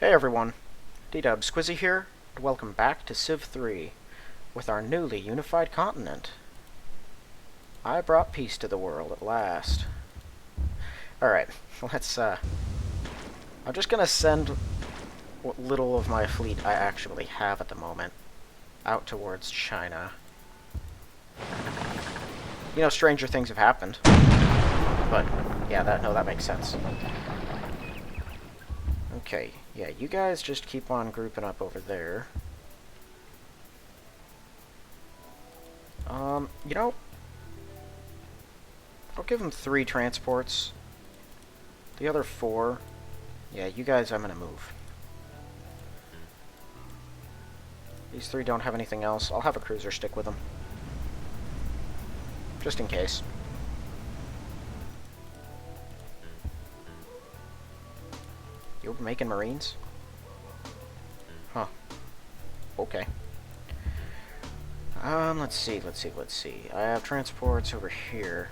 Hey everyone, D-Dub Squizzy here, and welcome back to Civ 3 with our newly unified continent. I brought peace to the world at last. Alright, I'm just gonna send what little of my fleet I actually have at the moment out towards China. You know, stranger things have happened. But, yeah, that makes sense. Okay, yeah, you guys just keep on grouping up over there. You know, I'll give them 3 transports. The other 4, yeah, you guys, I'm gonna move. These 3 don't have anything else. I'll have a cruiser stick with them. Just in case. You're making Marines? Huh. Okay. Let's see. I have transports over here.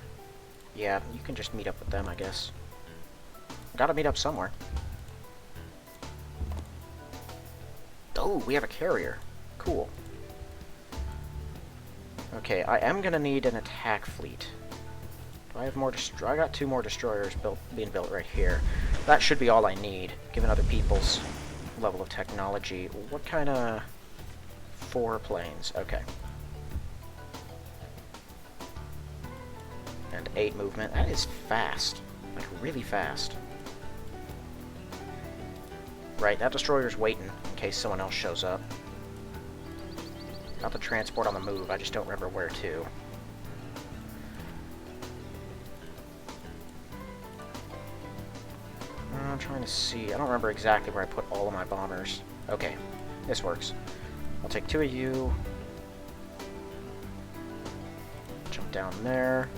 Yeah, you can just meet up with them, I guess. Gotta meet up somewhere. Oh, we have a carrier. Cool. Okay, I am gonna need an attack fleet. Do I have more I got 2 more destroyers being built right here. That should be all I need, given other people's level of technology. What kind of 4 planes? Okay. And 8 movement. That is fast. Like, really fast. Right, that destroyer's waiting in case someone else shows up. Got the transport on the move, I just don't remember where to. I'm trying to see. I don't remember exactly where I put all of my bombers. Okay, this works. I'll take 2 of you. Jump down there.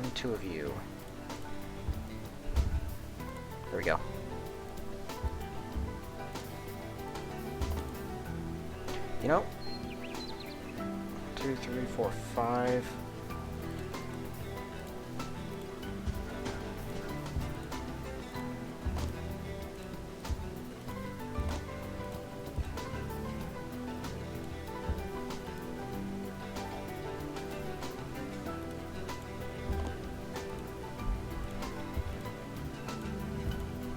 And 2 of you. There we go. You know, 2, 3, 4, 5.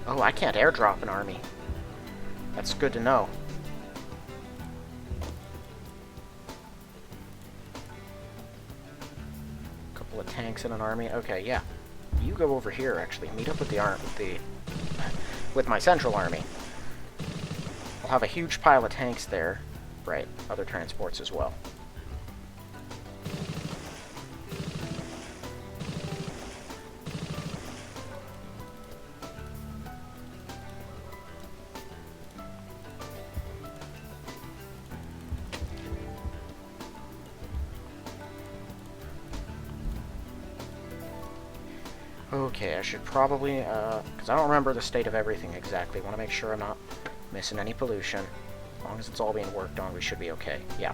Oh, I can't airdrop an army. That's good to know. Couple of tanks in an army. Okay, yeah. You go over here, actually. Meet up with with my central army. I'll have a huge pile of tanks there. Right, other transports as well. Okay, I should probably, because I don't remember the state of everything exactly. Want to make sure I'm not missing any pollution. As long as it's all being worked on, we should be okay. Yeah.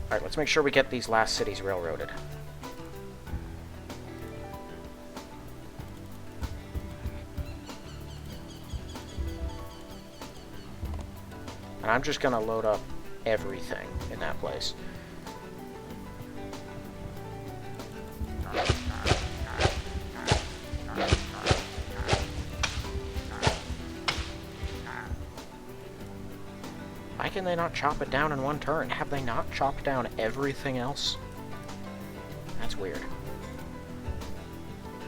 Alright, let's make sure we get these last cities railroaded. And I'm just going to load up everything in that place. Why can they not chop it down in one turn? Have they not chopped down everything else? That's weird.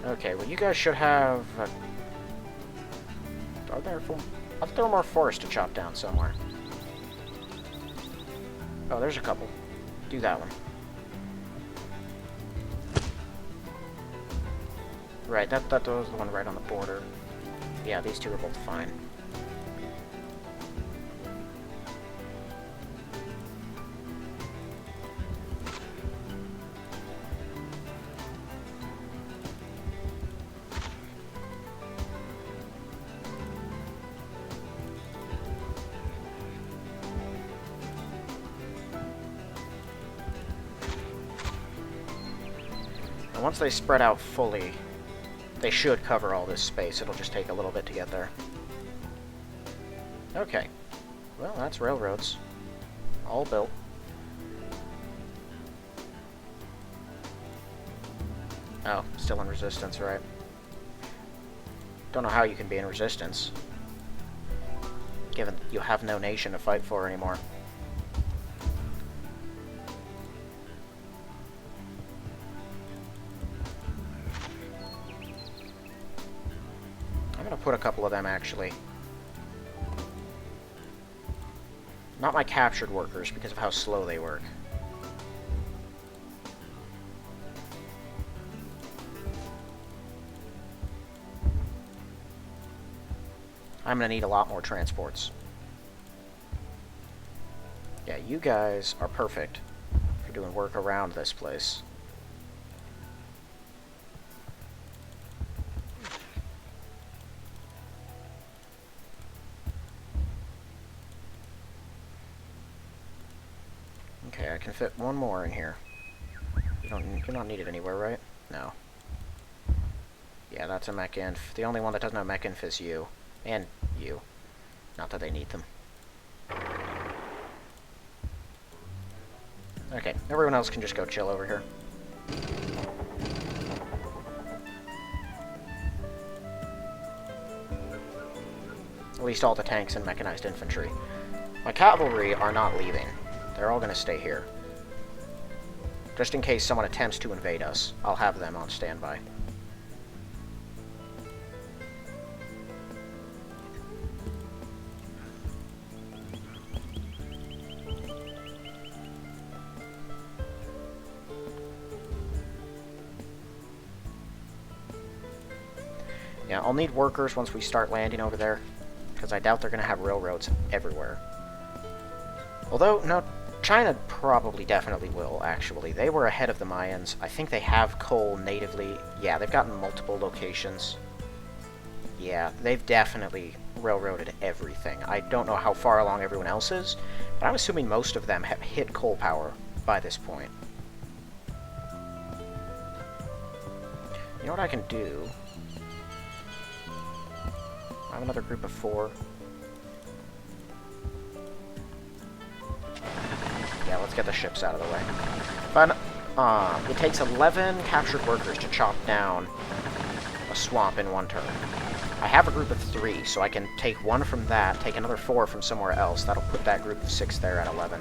Okay, well you guys should have... I thought there were more forests to chop down somewhere. Oh, there's a couple. Do that one. Right, that was the one right on the border. Yeah, these 2 are both fine. Once they spread out fully, they should cover all this space. It'll just take a little bit to get there. Okay. Well, that's railroads. All built. Oh, still in resistance, right. Don't know how you can be in resistance, given you have no nation to fight for anymore. I'm gonna put a couple of them, actually. Not my captured workers, because of how slow they work. I'm gonna need a lot more transports. Yeah, you guys are perfect for doing work around this place. Okay, I can fit one more in here. You're not needed anywhere, right? No. Yeah, that's a mech inf. The only one that doesn't have mech inf is you. And you. Not that they need them. Okay, everyone else can just go chill over here. At least all the tanks and mechanized infantry. My cavalry are not leaving. They're all going to stay here. Just in case someone attempts to invade us, I'll have them on standby. Yeah, I'll need workers once we start landing over there, because I doubt they're going to have railroads everywhere. Although, no, China probably definitely will, actually. They were ahead of the Mayans. I think they have coal natively. Yeah, they've gotten multiple locations. Yeah, they've definitely railroaded everything. I don't know how far along everyone else is, but I'm assuming most of them have hit coal power by this point. You know what I can do? I have another group of 4. Yeah, let's get the ships out of the way. But it takes 11 captured workers to chop down a swamp in one turn. I have a group of 3, so I can take 1 from that, take another 4 from somewhere else. That'll put that group of 6 there at 11.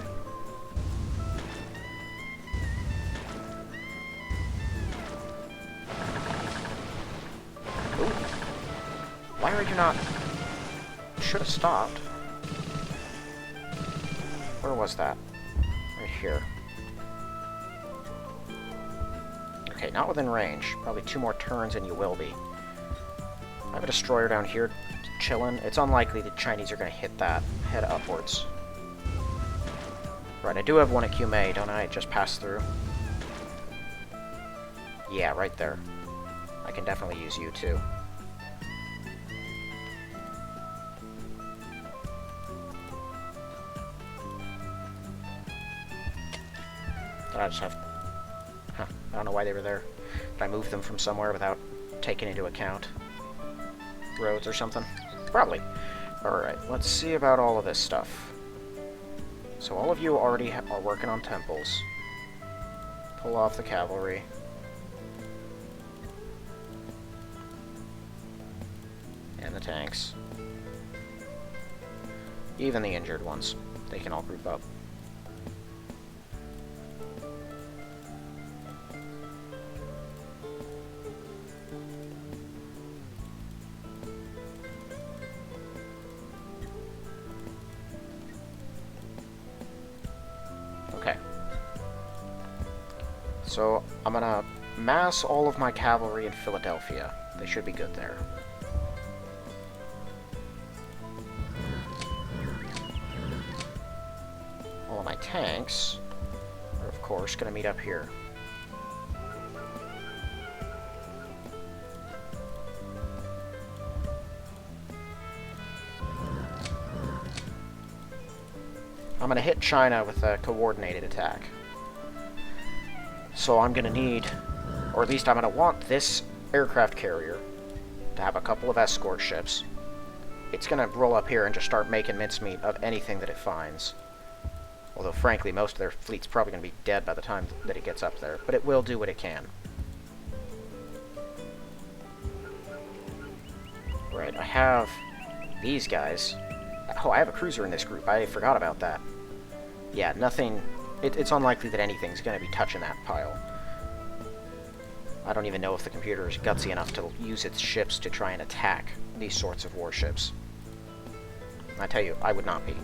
Ooh. Why are you not... Should have stopped. Where was that? Right here. Okay, not within range. Probably 2 more turns and you will be. I have a destroyer down here chilling. It's unlikely the Chinese are going to hit that. Head upwards. Right, I do have one at Qmei, don't I? It just passed through. Yeah, right there. I can definitely use you too. I just have... Huh, I don't know why they were there. Did I move them from somewhere without taking into account roads or something? Probably. Alright, let's see about all of this stuff. So all of you already are working on temples. Pull off the cavalry. And the tanks. Even the injured ones. They can all group up. So, I'm gonna mass all of my cavalry in Philadelphia. They should be good there. All of my tanks are, of course, gonna meet up here. I'm gonna hit China with a coordinated attack. So I'm going to need, or at least I'm going to want this aircraft carrier to have a couple of escort ships. it's going to roll up here and just start making mincemeat of anything that it finds. Although, frankly, most of their fleet's probably going to be dead by the time that it gets up there. But it will do what it can. Right, I have these guys. Oh, I have a cruiser in this group. I forgot about that. Yeah, nothing... It's unlikely that anything's going to be touching that pile. I don't even know if the computer is gutsy enough to use its ships to try and attack these sorts of warships. I tell you, I would not be.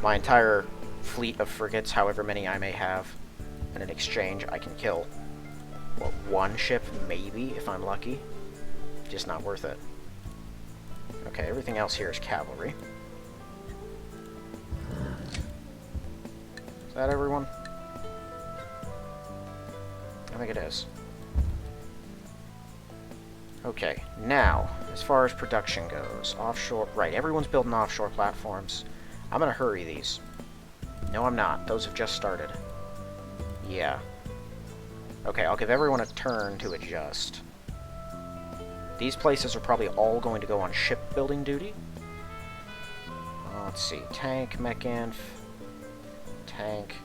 My entire fleet of frigates, however many I may have, and in exchange I can kill, what, one ship, maybe, if I'm lucky? Just not worth it. Okay, everything else here is cavalry. Is that everyone? I think it is. Okay, now, as far as production goes, offshore... Right, everyone's building offshore platforms. I'm gonna hurry these. No, I'm not. Those have just started. Yeah. Okay, I'll give everyone a turn to adjust. These places are probably all going to go on shipbuilding duty. Let's see. Tank, mech-inf, tank,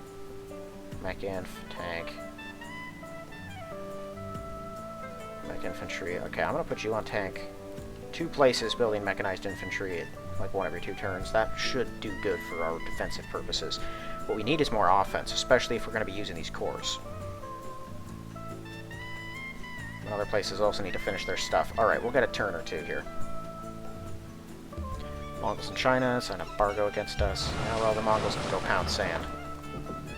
mech-inf, tank, mech-infantry. Okay, I'm going to put you on tank. 2 places building mechanized infantry, like 1 every 2 turns. That should do good for our defensive purposes. What we need is more offense, especially if we're going to be using these cores. Other places also need to finish their stuff. Alright, we'll get a turn or 2 here. Mongols in China, sign an embargo against us. Now all the Mongols can go pound sand. Does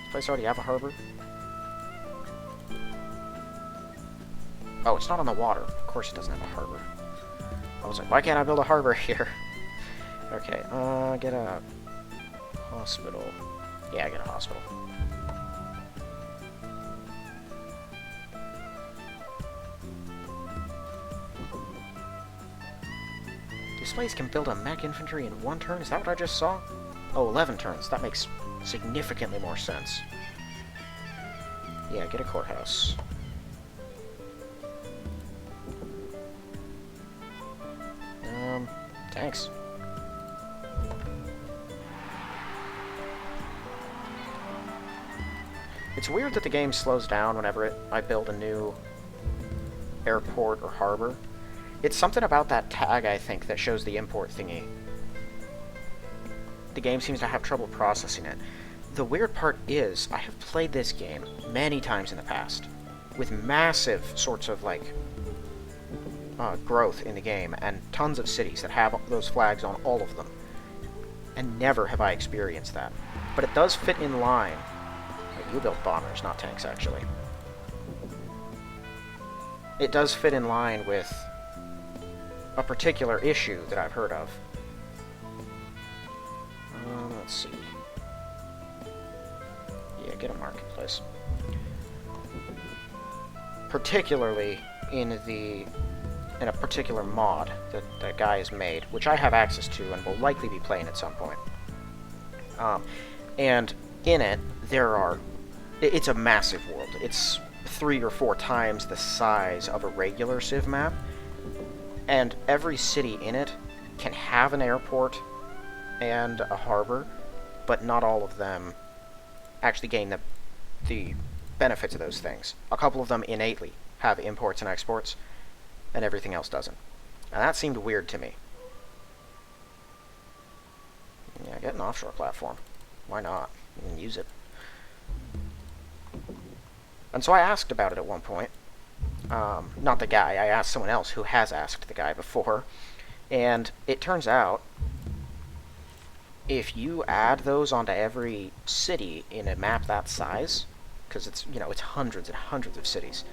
this place already have a harbor? Oh, it's not on the water. Of course it doesn't have a harbor. I was like, why can't I build a harbor here? Okay, get a hospital. Yeah, get a hospital. This place can build a mech infantry in 1 turn? Is that what I just saw? Oh, 11 turns. That makes significantly more sense. Yeah, get a courthouse. Thanks. It's weird that the game slows down whenever I build a new airport or harbor. It's something about that tag, I think, that shows the import thingy. The game seems to have trouble processing it. The weird part is, I have played this game many times in the past, with massive sorts of, like, growth in the game, and tons of cities that have those flags on all of them. And never have I experienced that. But it does fit in line. Wait, you built bombers, not tanks, actually. It does fit in line with a particular issue that I've heard of. Let's see. Yeah, get a marketplace. Particularly in a particular mod that that guy has made, which I have access to and will likely be playing at some point. And in it, it's a massive world. It's 3 or 4 times the size of a regular Civ map, and every city in it can have an airport and a harbor, but not all of them actually gain the benefits of those things. A couple of them innately have imports and exports, and everything else doesn't. And that seemed weird to me. Yeah, get an offshore platform. Why not? You can use it. And so I asked about it at one point. Not the guy, I asked someone else who has asked the guy before. And it turns out, if you add those onto every city in a map that size, because it's, you know, it's hundreds and hundreds of cities,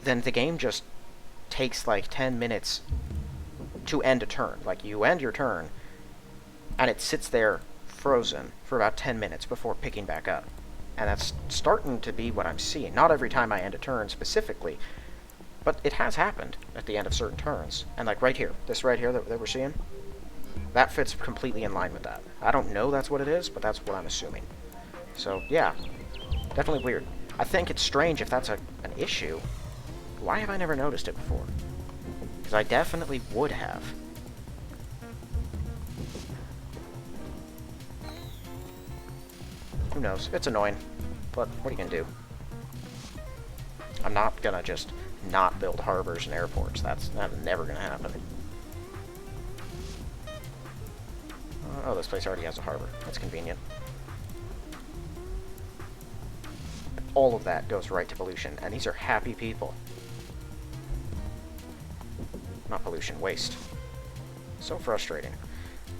then the game just takes like 10 minutes to end a turn. Like, you end your turn, and it sits there frozen for about 10 minutes before picking back up. And that's starting to be what I'm seeing. Not every time I end a turn specifically, but it has happened at the end of certain turns. And like right here, this right here that we're seeing, that fits completely in line with that. I don't know that's what it is, but that's what I'm assuming. So yeah, definitely weird. I think it's strange if that's an issue. Why have I never noticed it before? Because I definitely would have. Who knows? It's annoying. But what are you gonna do? I'm not gonna just not build harbors and airports. That's never gonna happen. Oh, this place already has a harbor. That's convenient. All of that goes right to pollution, and these are happy people. Not pollution, waste. So frustrating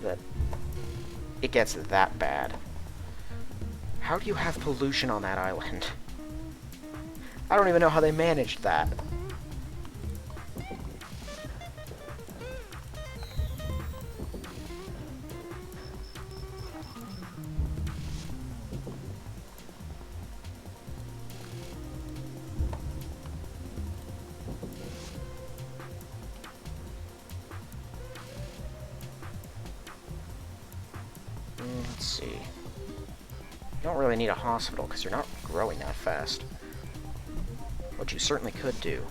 that it gets that bad. How do you have pollution on that island? I don't even know how they managed that. Let's see. You don't really need a hospital because you're not growing that fast. What you certainly could do.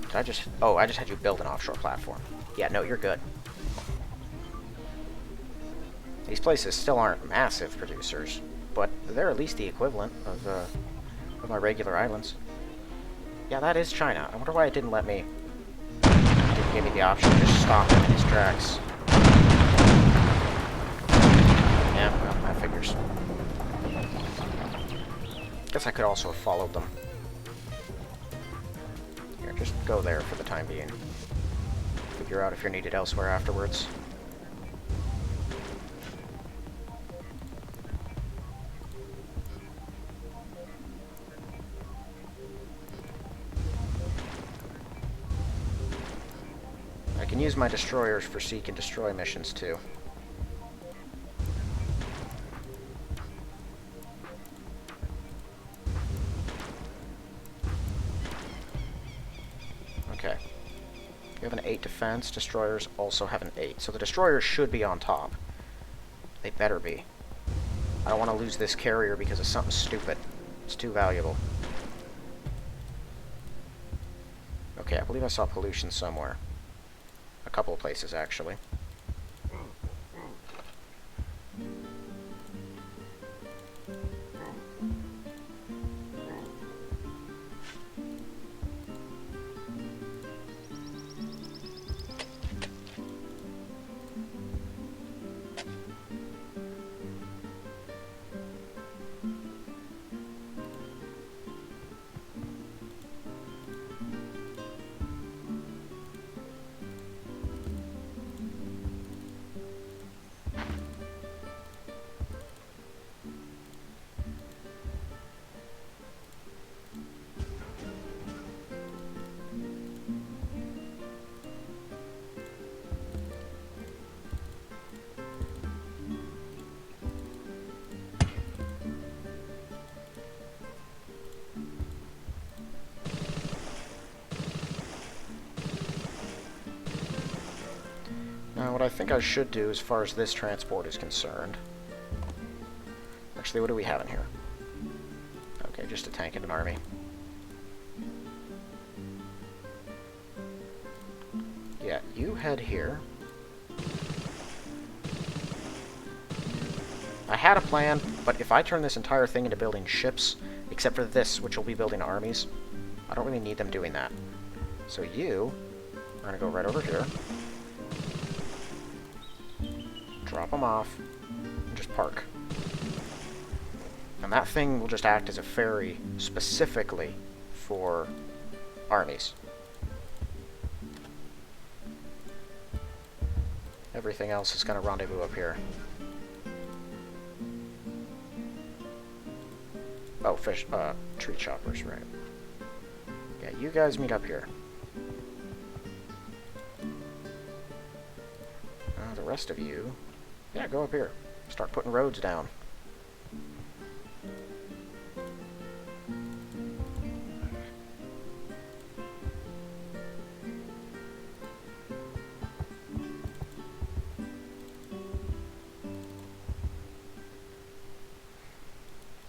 Did I just... Oh, I just had you build an offshore platform. Yeah, no, you're good. These places still aren't massive producers, but they're at least the equivalent of my regular islands. Yeah, that is China. I wonder why it didn't let me... It didn't give me the option to just stop him in his tracks. Yeah, well, that figures. Guess I could also have followed them. Here, just go there for the time being. Figure out if you're needed elsewhere afterwards. I can use my destroyers for seek and destroy missions too. Okay. You have an 8 defense. Destroyers also have an 8. So the destroyers should be on top. They better be. I don't want to lose this carrier because of something stupid. It's too valuable. Okay, I believe I saw pollution somewhere. A couple of places, actually. Now, what I think I should do as far as this transport is concerned... Actually, what do we have in here? Okay, just a tank and an army. Yeah, you head here. I had a plan, but if I turn this entire thing into building ships, except for this, which will be building armies, I don't really need them doing that. So you are going to go right over here. Drop them off, and just park. And that thing will just act as a ferry specifically for armies. Everything else is going to rendezvous up here. Oh, tree choppers, right. Yeah, you guys meet up here. The rest of you... Yeah, go up here. Start putting roads down.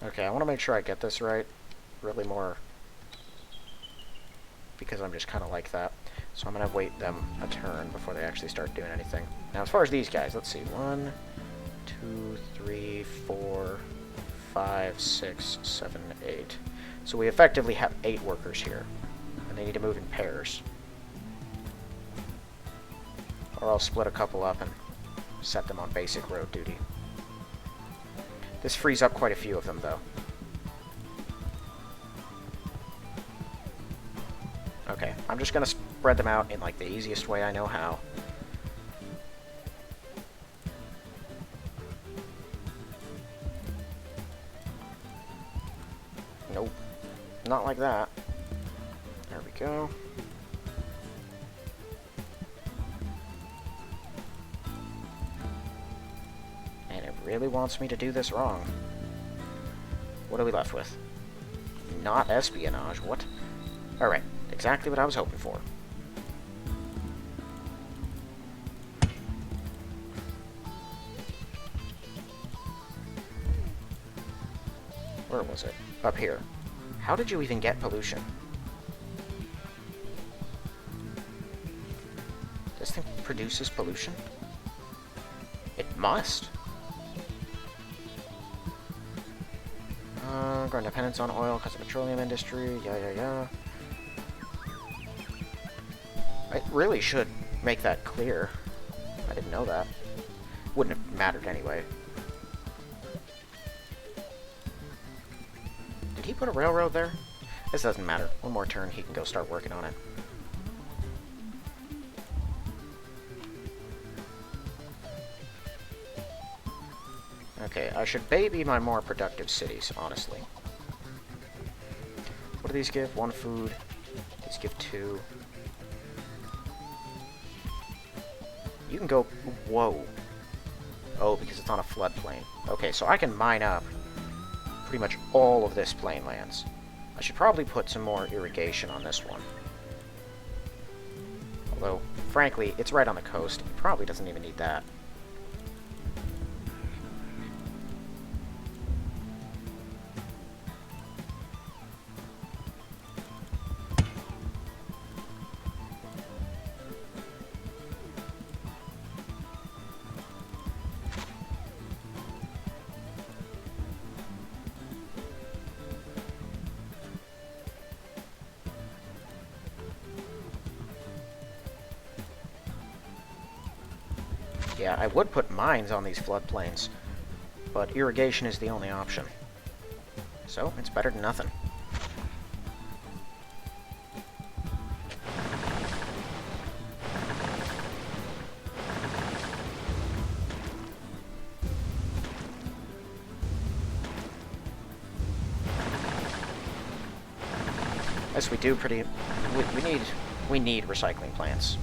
Okay, I want to make sure I get this right. Really more... because I'm just kind of like that. So I'm going to wait them a turn before they actually start doing anything. Now, as far as these guys, let's see. 1, 2, 3, 4, 5, 6, 7, 8. So we effectively have 8 workers here. And they need to move in pairs. Or I'll split a couple up and set them on basic road duty. This frees up quite a few of them, though. Okay, I'm just going to spread them out in, like, the easiest way I know how. Nope. Not like that. There we go. And it really wants me to do this wrong. What are we left with? Not espionage. What? Alright. Exactly what I was hoping for. Where was it? Up here. How did you even get pollution? This thing produces pollution? It must. Growing dependence on oil because of petroleum industry. Yeah. I really should make that clear. I didn't know that. Wouldn't have mattered anyway. Did he put a railroad there? This doesn't matter. One more turn, he can go start working on it. Okay, I should baby my more productive cities, honestly. What do these give? 1 food. These give 2. You can go... Whoa. Oh, because it's on a floodplain. Okay, so I can mine up pretty much all of this plain lands. I should probably put some more irrigation on this one. Although, frankly, it's right on the coast. It probably doesn't even need that. Yeah, I would put mines on these floodplains, but irrigation is the only option. So, it's better than nothing. Yes, we do pretty... We need recycling plants.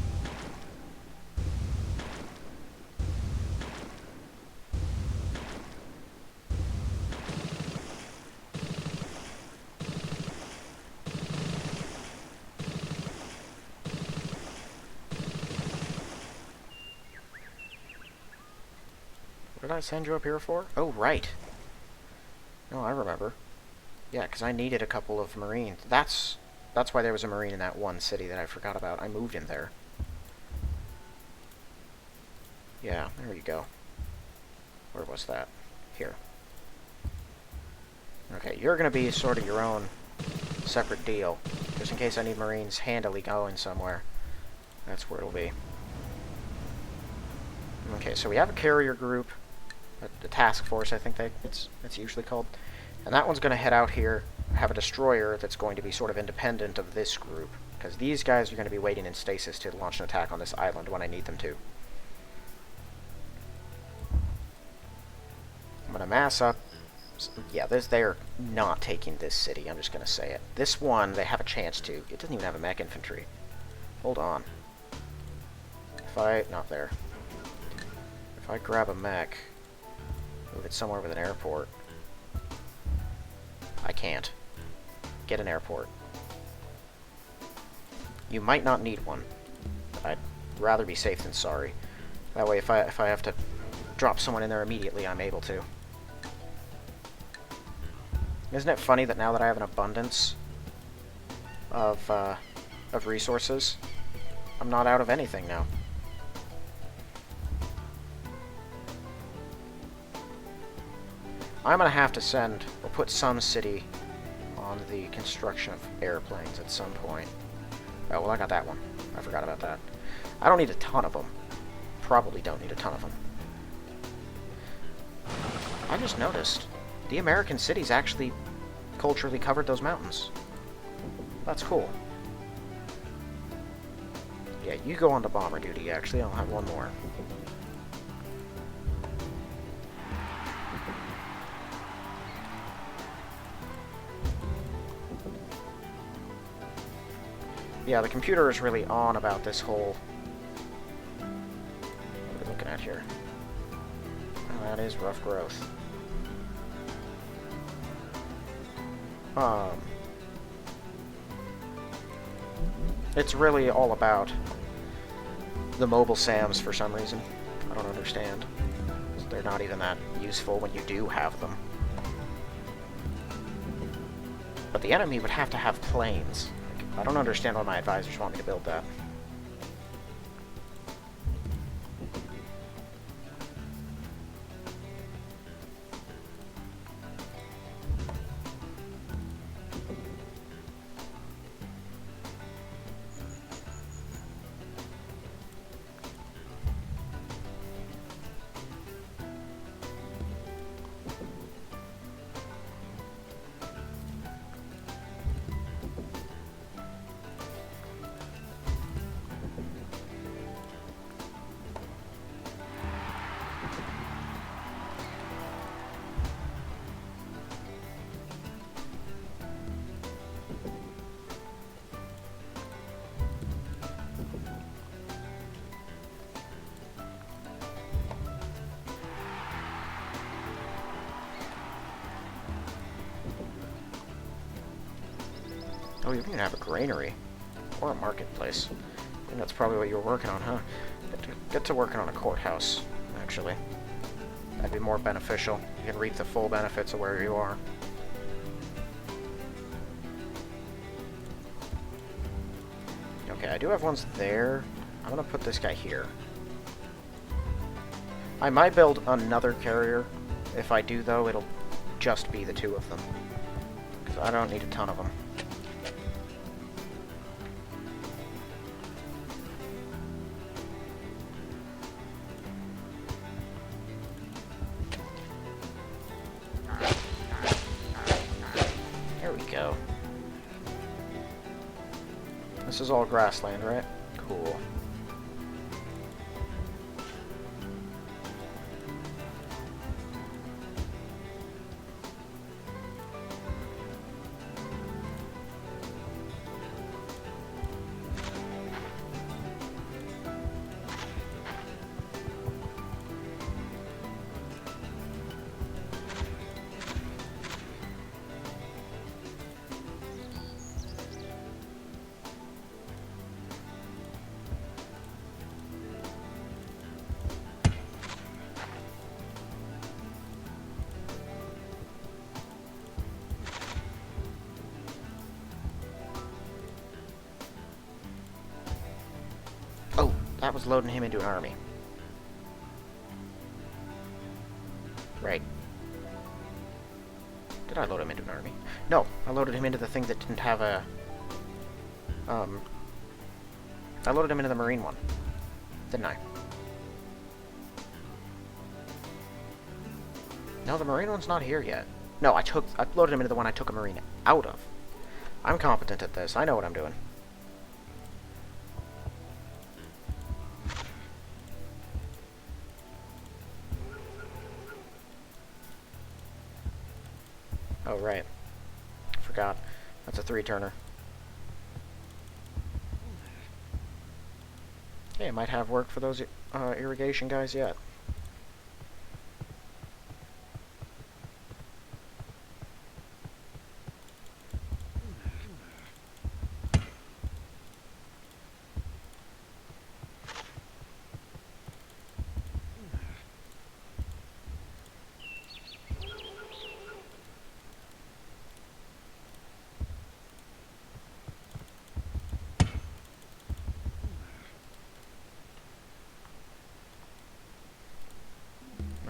What did I send you up here for? Oh, right. No, I remember. Yeah, because I needed a couple of Marines. That's why there was a Marine in that one city that I forgot about. I moved in there. Yeah, there you go. Where was that? Here. Okay, you're going to be sort of your own separate deal. Just in case I need Marines handily going somewhere. That's where it'll be. Okay, so we have a carrier group. The task force, I think it's usually called. And that one's going to head out here, have a destroyer that's going to be sort of independent of this group. Because these guys are going to be waiting in stasis to launch an attack on this island when I need them to. I'm going to mass up. Yeah, they're not taking this city, I'm just going to say it. This one, they have a chance to. It doesn't even have a mech infantry. Hold on. Not there. If I grab a mech, move it somewhere with an airport. I can't. Get an airport. You might not need one. But I'd rather be safe than sorry. That way, if I have to drop someone in there immediately, I'm able to. Isn't it funny that now that I have an abundance of of resources. I'm not out of anything now. I'm gonna have to send, or put some city on the construction of airplanes at some point. Oh, well, I got that one. I forgot about that. I don't need a ton of them. Probably don't need a ton of them. I just noticed the American cities actually culturally covered those mountains. That's cool. Yeah, you go on to bomber duty, actually. I'll have one more. Yeah, the computer is really on about this whole... What are we looking at here? Oh, that is rough growth. It's really all about the mobile SAMs for some reason. I don't understand. They're not even that useful when you do have them. But the enemy would have to have planes. I don't understand why my advisors want me to build that. Oh, you can have a granary. Or a marketplace. I think that's probably what you were working on, huh? Get to working on a courthouse, actually. That'd be more beneficial. You can reap the full benefits of where you are. Okay, I do have ones there. I'm gonna put this guy here. I might build another carrier. If I do, though, it'll just be the two of them. Because I don't need a ton of them. This is all grassland, right? Cool. Oh, that was loading him into an army. Right. Did I load him into an army? No, I loaded him into the thing that didn't have a... I loaded him into the Marine one. Didn't I? No, the Marine one's not here yet. No, I loaded him into the one I took a Marine out of. I'm competent at this. I know what I'm doing. Oh, right. Forgot. That's a 3-turner. Hey, I might have work for those irrigation guys yet.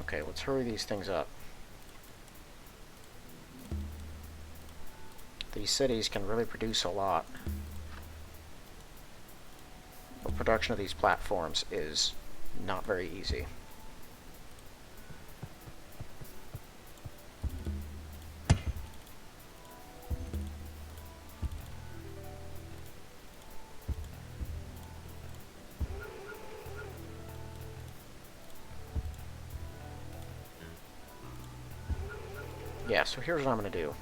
Okay, let's hurry these things up. These cities can really produce a lot. The production of these platforms is not very easy. Yeah, so here's what I'm going to do.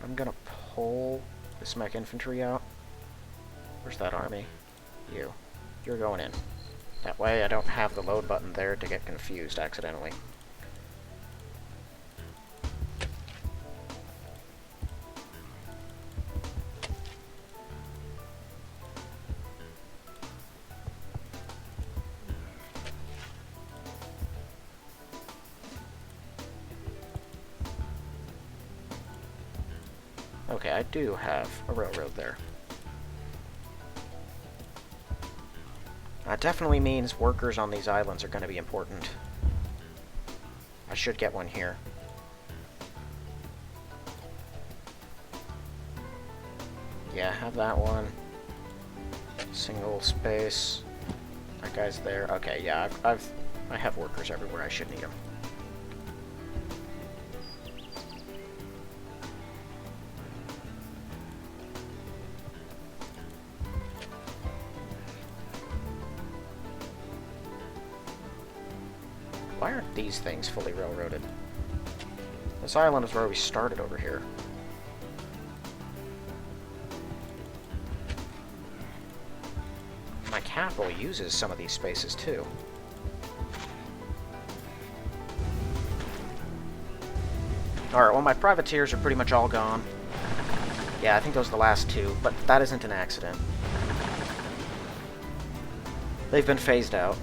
I'm going to pull this mech infantry out. Where's that army? You. You're going in. That way I don't have the load button there to get confused accidentally. Okay, I do have a railroad there. That definitely means workers on these islands are going to be important. I should get one here. Yeah, have that one. Single space. That guy's there. Okay, yeah, I have workers everywhere. I should need them. Why aren't these things fully railroaded? This island is where we started over here. My capital uses some of these spaces too. Alright, well my privateers are pretty much all gone. Yeah, I think those are the last two, but that isn't an accident. They've been phased out.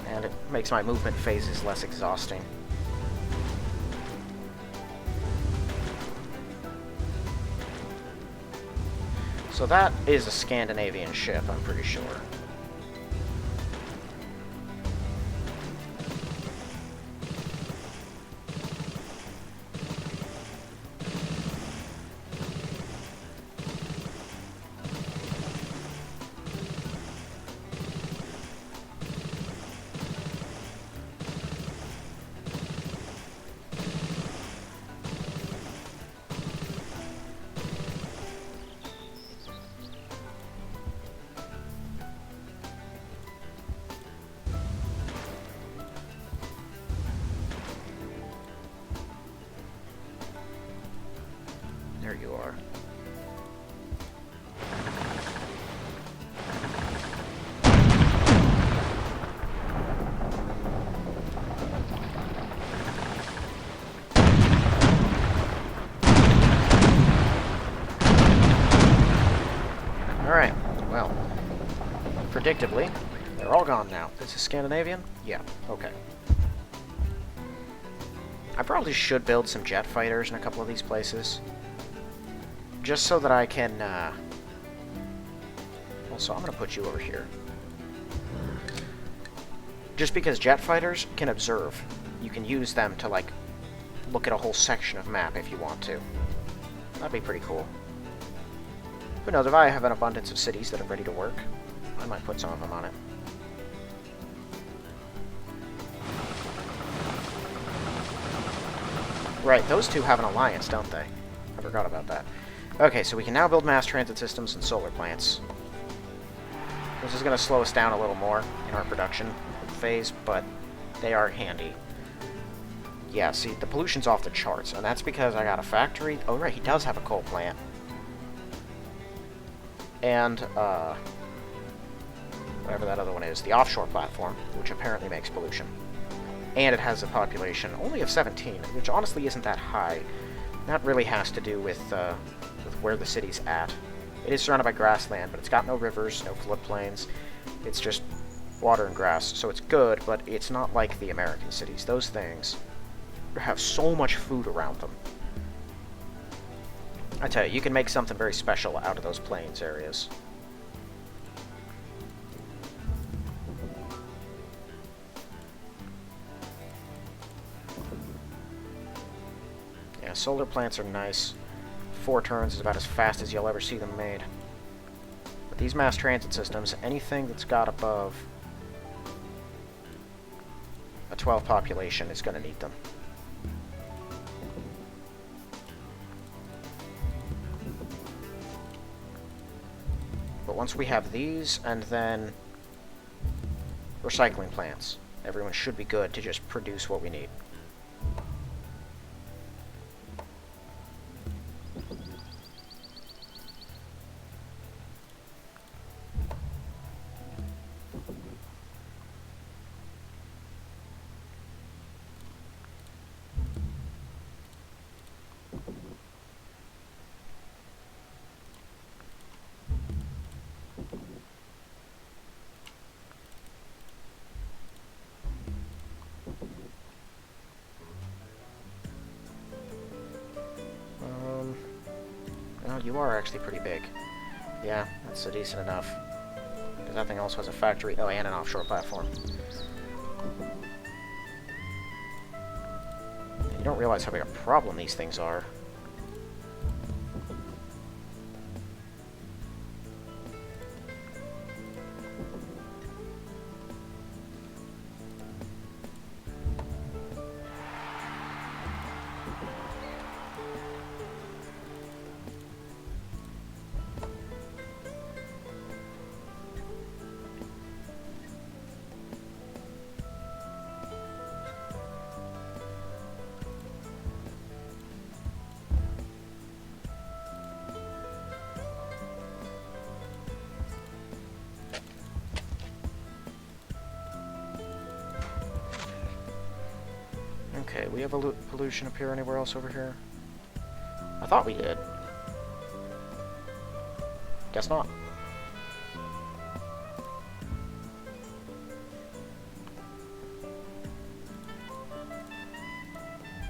And it makes my movement phases less exhausting. So that is a Scandinavian ship, I'm pretty sure. There you are. Alright, well, predictably, they're all gone now. This is Scandinavian? Yeah, okay. I probably should build some jet fighters in a couple of these places. Just so that I can, Also, I'm going to put you over here. Just because jet fighters can observe. You can use them to, like, look at a whole section of map if you want to. That'd be pretty cool. Who knows, if I have an abundance of cities that are ready to work, I might put some of them on it. Right, those two have an alliance, don't they? I forgot about that. Okay, so we can now build mass transit systems and solar plants. This is going to slow us down a little more in our production phase, but they are handy. Yeah, see, the pollution's off the charts, and that's because I got a factory. Oh, right, he does have a coal plant. And, whatever that other one is, the offshore platform, which apparently makes pollution. And it has a population only of 17, which honestly isn't that high. That really has to do with where the city's at. It is surrounded by grassland, but it's got no rivers, no floodplains. It's just water and grass, so it's good, but it's not like the American cities. Those things have so much food around them. I tell you, you can make something very special out of those plains areas. solar plants are nice. 4 turns is about as fast as you'll ever see them made. But these mass transit systems, anything that's got above a 12 population is going to need them. But once we have these, and then recycling plants, everyone should be good to just produce what we need. You are actually pretty big. Yeah, that's decent enough. Because that thing also has a factory. Oh, and an offshore platform. You don't realize how big a problem these things are. Okay, we have a pollution appear anywhere else over here? I thought we did. Guess not.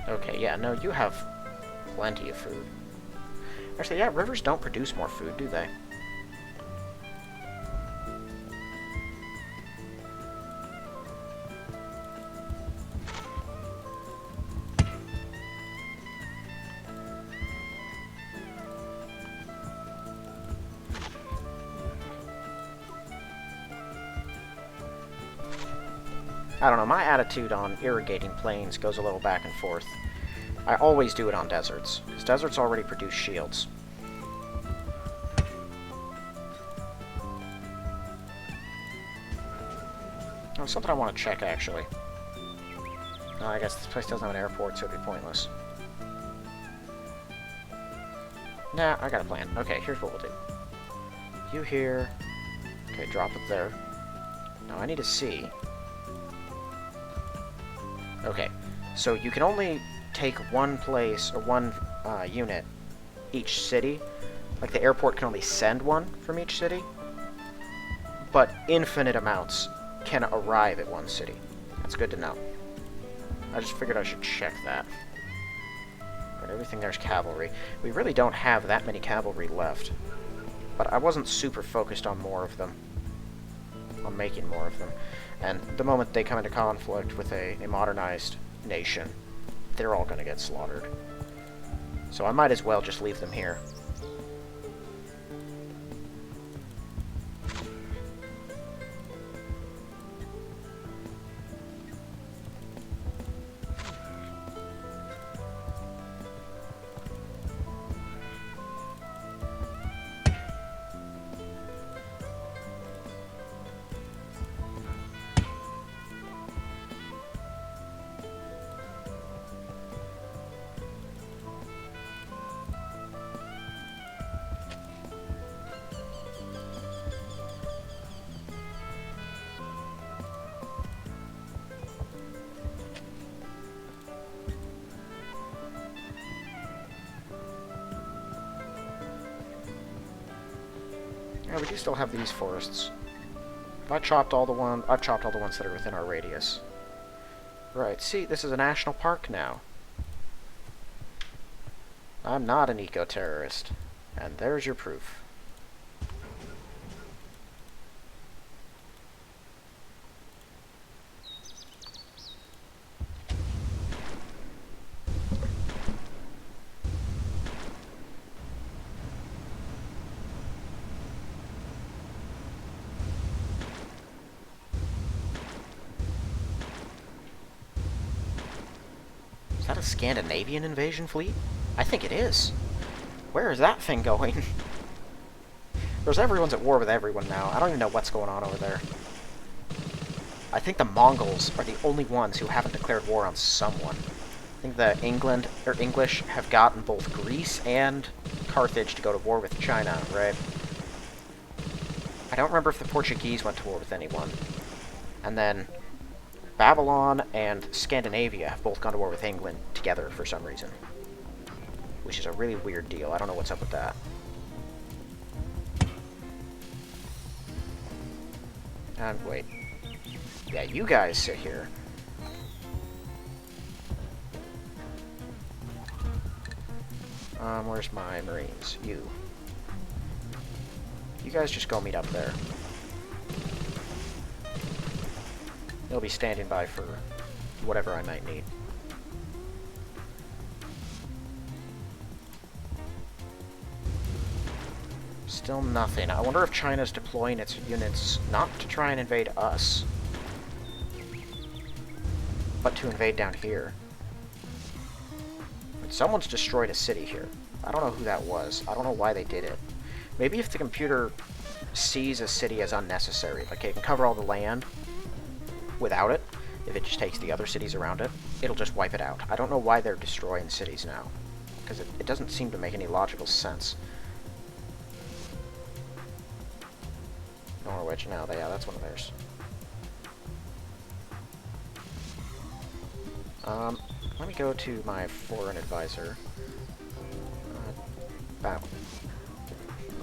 Okay, yeah, no, you have plenty of food. Actually, yeah, rivers don't produce more food, do they? I don't know, my attitude on irrigating plains goes a little back and forth. I always do it on deserts, because deserts already produce shields. Oh, something I want to check, actually. Oh, I guess this place doesn't have an airport, so it'd be pointless. Nah, I got a plan. Okay, here's what we'll do. You here. Okay, drop it there. Now I need to see. Okay, so you can only take one place, or one unit each city. Like, the airport can only send one from each city. But infinite amounts can arrive at one city. That's good to know. I just figured I should check that. But everything there's cavalry. We really don't have that many cavalry left. But I wasn't super focused on more of them. On making more of them. And the moment they come into conflict with a modernized nation, they're all going to get slaughtered. So I might as well just leave them here. Yeah, we do still have these forests. I've chopped all the ones that are within our radius. Right, see, this is a national park now. I'm not an eco-terrorist. And there's your proof. Scandinavian invasion fleet? I think it is. Where is that thing going? Because everyone's at war with everyone now. I don't even know what's going on over there. I think the Mongols are the only ones who haven't declared war on someone. I think the English have gotten both Greece and Carthage to go to war with China, right? I don't remember if the Portuguese went to war with anyone. And then Babylon and Scandinavia have both gone to war with England together for some reason. Which is a really weird deal. I don't know what's up with that. And wait. Yeah, you guys sit here. Where's my Marines? You. You guys just go meet up there. They'll be standing by for whatever I might need. Still nothing. I wonder if China's deploying its units not to try and invade us, but to invade down here. But someone's destroyed a city here. I don't know who that was. I don't know why they did it. Maybe if the computer sees a city as unnecessary, like it can cover all the land without it, if it just takes the other cities around it, it'll just wipe it out. I don't know why they're destroying cities now, because it doesn't seem to make any logical sense. Norwich, no, yeah, that's one of theirs. Let me go to my foreign advisor.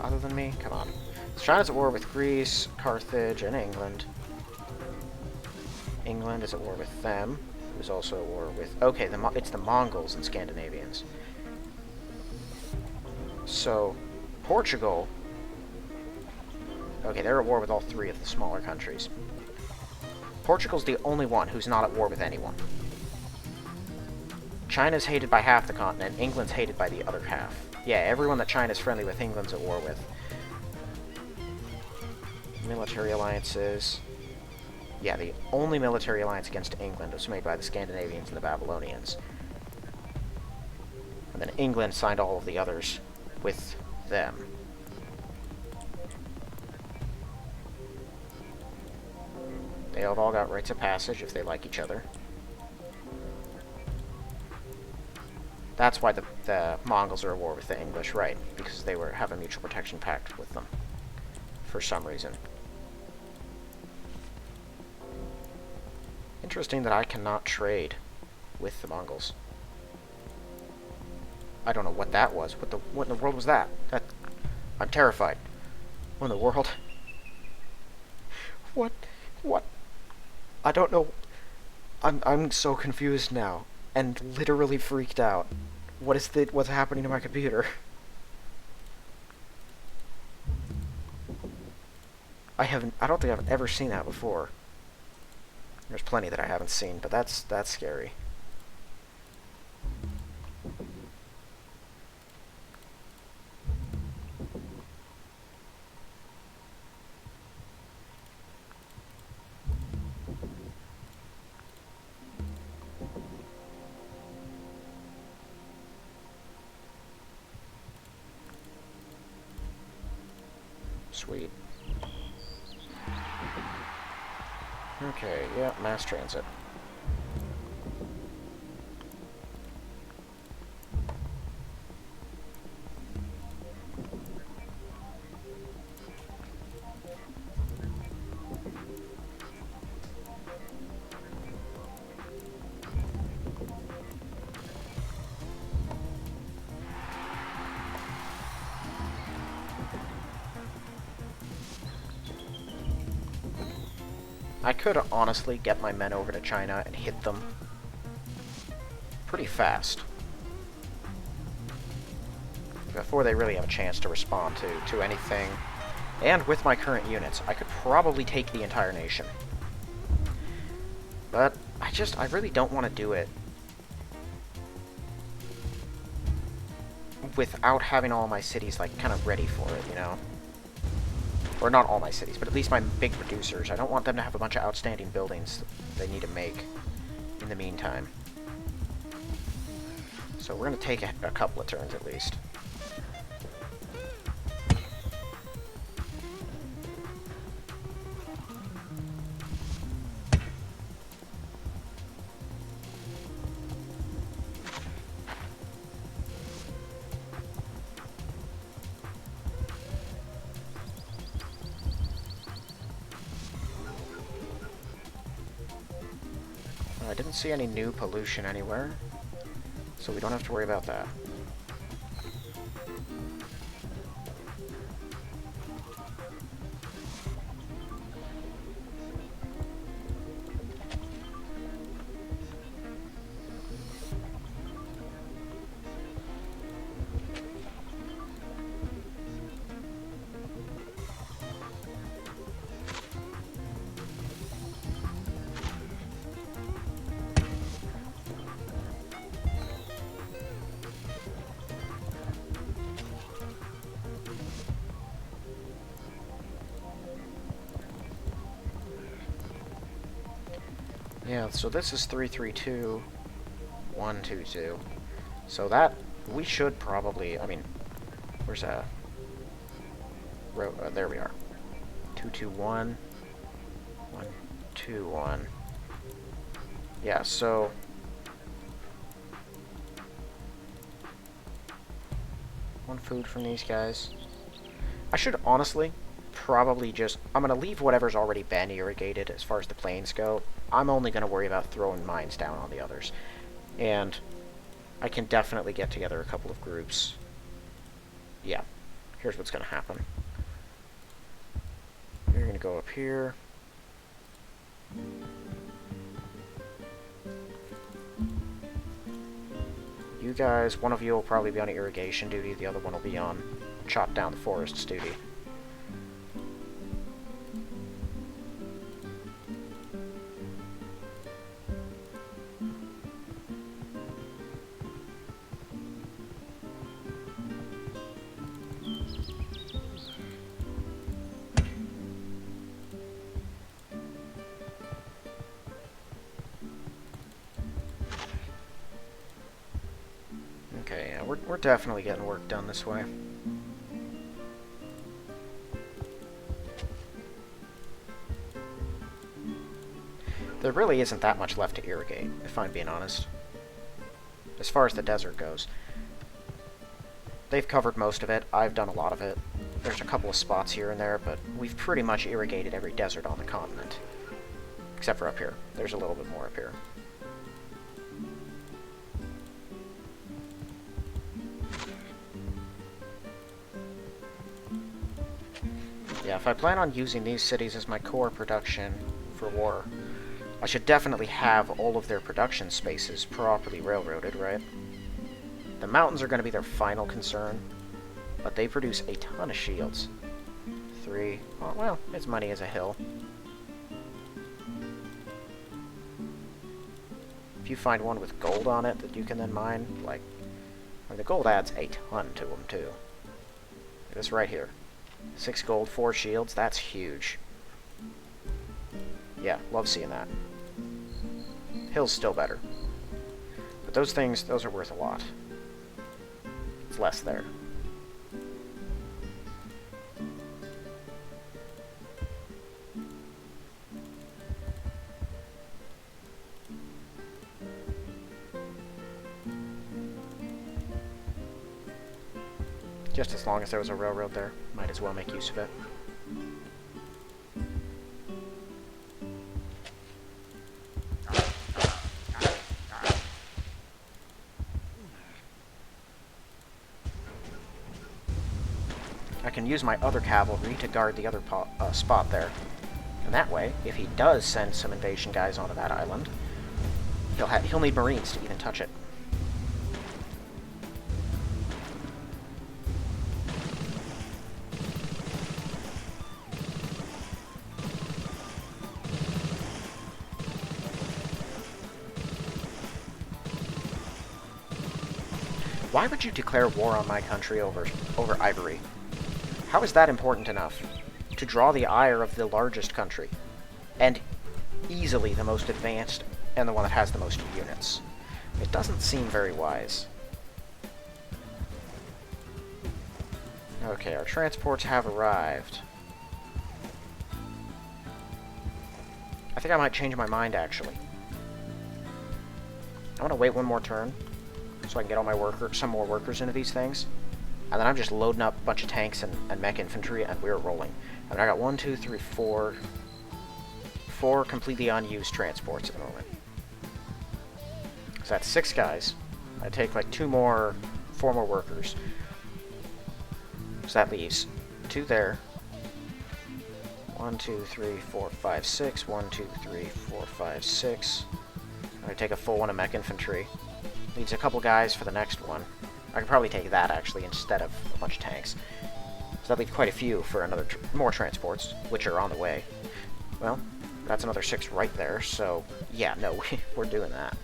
Other than me? Come on. China's at war with Greece, Carthage, and England. England is at war with them. Who's also at war with... Okay, it's the Mongols and Scandinavians. So, Portugal... Okay, they're at war with all three of the smaller countries. Portugal's the only one who's not at war with anyone. China's hated by half the continent, England's hated by the other half. Yeah, everyone that China's friendly with, England's at war with. Military alliances. Yeah, the only military alliance against England was made by the Scandinavians and the Babylonians. And then England signed all of the others with them. They have all got rights of passage if they like each other. That's why the Mongols are at war with the English, right? Because they have a mutual protection pact with them. For some reason. Interesting that I cannot trade with the Mongols. I don't know what that was. What in the world was that? I'm terrified. What in the world? What? I don't know. I'm so confused now. And literally freaked out. What's happening to my computer? I don't think I've ever seen that before. There's plenty that I haven't seen, but that's scary. Sweet. Okay, yeah, mass transit. I could honestly get my men over to China and hit them pretty fast before they really have a chance to respond to anything. And with my current units, I could probably take the entire nation. But I really don't want to do it without having all my cities, like, kind of ready for it, you know? Or not all my cities, but at least my big producers. I don't want them to have a bunch of outstanding buildings that they need to make in the meantime. So we're going to take a couple of turns at least. I didn't see any new pollution anywhere, so we don't have to worry about that. Yeah, so this is 332-122. So that, we should probably, I mean, where's that? There we are. 221-121. Yeah, so... one food from these guys. I should honestly probably just... I'm going to leave whatever's already been irrigated as far as the plains go. I'm only going to worry about throwing mines down on the others. And I can definitely get together a couple of groups. Yeah, here's what's going to happen. You're going to go up here. You guys, one of you will probably be on irrigation duty, the other one will be on chop down the forests duty. Okay, yeah, we're definitely getting work done this way. There really isn't that much left to irrigate, if I'm being honest. As far as the desert goes. They've covered most of it, I've done a lot of it. There's a couple of spots here and there, but we've pretty much irrigated every desert on the continent. Except for up here. There's a little bit more up here. Yeah, if I plan on using these cities as my core production for war, I should definitely have all of their production spaces properly railroaded, right? The mountains are going to be their final concern, but they produce a ton of shields. 3. Oh, well, it's money as a hill. If you find one with gold on it that you can then mine, like... I mean, the gold adds a ton to them, too. This right here. 6 gold, 4 shields, that's huge. Yeah, love seeing that. Hill's still better. But those things, those are worth a lot. It's less there. Just as long as there was a railroad there, might as well make use of it. I can use my other cavalry to guard the other spot there. And that way, if he does send some invasion guys onto that island, he'll need marines to even touch it. Why would you declare war on my country over Ivory? How is that important enough to draw the ire of the largest country, and easily the most advanced, and the one that has the most units? It doesn't seem very wise. Okay, our transports have arrived. I think I might change my mind, actually. I want to wait one more turn so I can get all my some more workers into these things. And then I'm just loading up a bunch of tanks and mech infantry, and we're rolling. And I got 1, 2, 3, 4... 4 completely unused transports at the moment. So that's 6 guys. I take like 4 more workers. So that leaves 2 there. 1, 2, 3, 4, 5, 6. 1, 2, 3, 4, 5, 6. I take a full one of mech infantry. Leaves a couple guys for the next one. I could probably take that, actually, instead of a bunch of tanks. So that leaves quite a few for more transports, which are on the way. Well, that's another 6 right there, so yeah, no, we're doing that.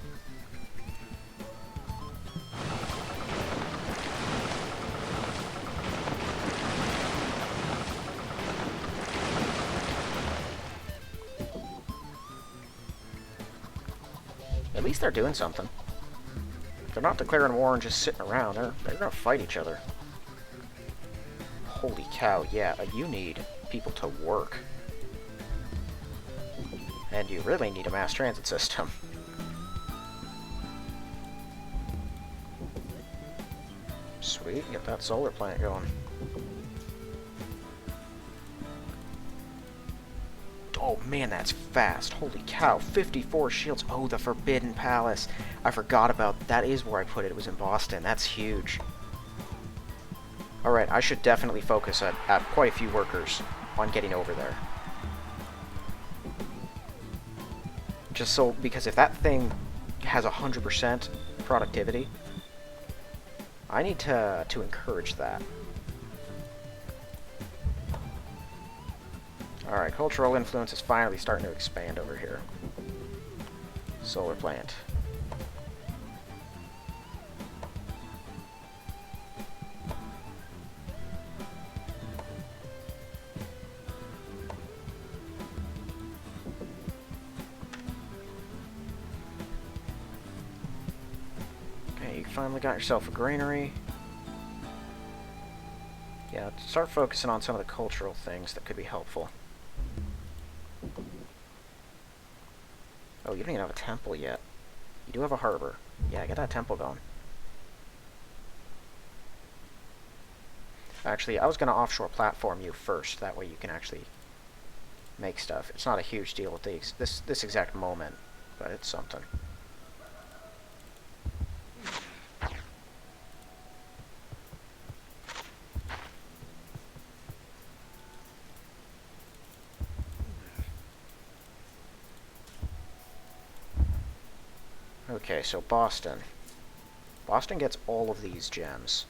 At least they're doing something. They're not declaring war and just sitting around. They're gonna fight each other. Holy cow, yeah, you need people to work. And you really need a mass transit system. Sweet, get that solar plant going. Oh man, that's fast. Holy cow, 54 shields. Oh, the Forbidden Palace. I forgot about that. Is where I put it. It was in Boston. That's huge. Alright, I should definitely focus at quite a few workers on getting over there. Just so, because if that thing has 100% productivity, I need to encourage that. Alright, cultural influence is finally starting to expand over here. Solar plant. Okay, you finally got yourself a granary. Yeah, start focusing on some of the cultural things that could be helpful. Oh, you don't even have a temple yet. You do have a harbor. Yeah, get that temple going. Actually, I was going to offshore platform you first. That way you can actually make stuff. It's not a huge deal at this exact moment, but it's something. Okay, so Boston. Boston gets all of these gems.